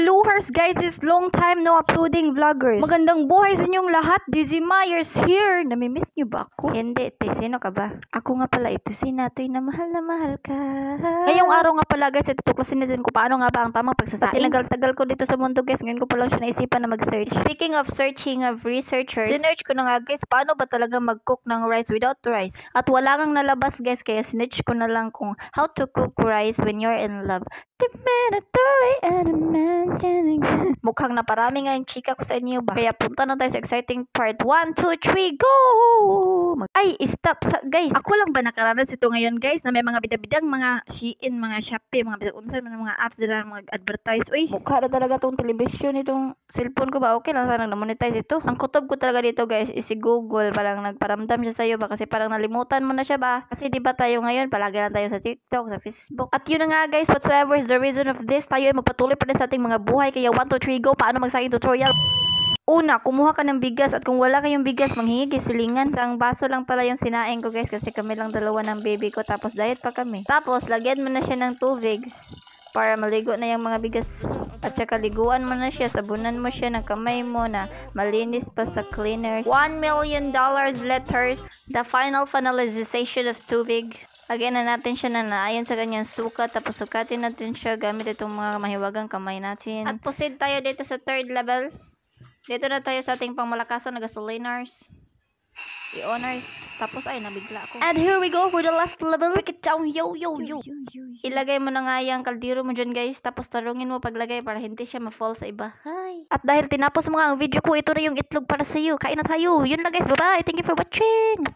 Luhers guys, is long time no uploading vloggers. Magandang buhay sa inyong lahat. Dizzy Myers here. Namimiss niyo ba ako? Hindi, te. Sino ka ba? Ako nga pala ito, si Natoy na mahal ka. Ngayong araw nga pala guys, tutuklasin natin kung paano nga ba ang tamang pagsasaing. Tinagal-tagal ko dito sa mundo guys, ngayon ko pa lang siya naisipan na mag-search. Speaking of searching of researchers, Sinearch ko na nga guys, paano ba talaga mag-cook ng rice without rice? at wala kang nalabas guys, kaya sinearch ko na lang kung how to cook rice when you're in love. Mukhang naparami nga yung chika ko sa inyo ba? Kaya punta na tayo sa exciting part. 1, 2, 3, go! Ay, stop guys. Ako lang ba nakaranas ito ngayon guys, na may mga bidabidang mga Shein, mga Shopee, mga bisag-unsan, mga apps nila, mga advertise. Uy, Mukha na talaga tong television, itong cellphone ko ba? Okay lang sana na-monetize ito. Ang kutob ko talaga dito guys is si Google. Parang nagparamdam siya sa'yo ba? Kasi parang nalimutan mo na siya ba? Kasi di ba tayo ngayon, palagi lang tayo sa TikTok, sa Facebook. At yun na nga guys, whatsoever is the reason of this, tayo ay magpatuloy pa rin sa ating mga buhay. Kaya 1, 2, 3, go! Paano magsayang tutorial? Una, kumuha ka ng bigas at kung wala kayong bigas, manghingi silingan. Isang baso lang pala yung sinaing ko guys kasi kami lang dalawa ng baby ko tapos diet pa kami. Tapos, lagyan mo na siya ng tubig para maligo na yung mga bigas. At saka liguan mo na siya, sabunan mo siya ng kamay mo na malinis pa sa cleaners. $1 million later, the final finalization of tubig. Lagyan na natin siya na naayon sa kanyang sukat, tapos sukatin natin siya gamit itong mga mahiwagang kamay natin. At proceed tayo dito sa third level. Dito na tayo sa ating pangmalakasan na gasoliners. I-honors. Tapos ay nabigla ako. And here we go for the last level. Break it down. Yo. Ilagay mo na nga yung kaldero mo dyan guys. Tapos tarungin mo paglagay para hindi siya ma-fall sa iba. Hi. At dahil tinapos mo nga ang video ko, ito na yung itlog para sa iyo. Kain na tayo. Yun lang guys. Bye-bye. Thank you for watching.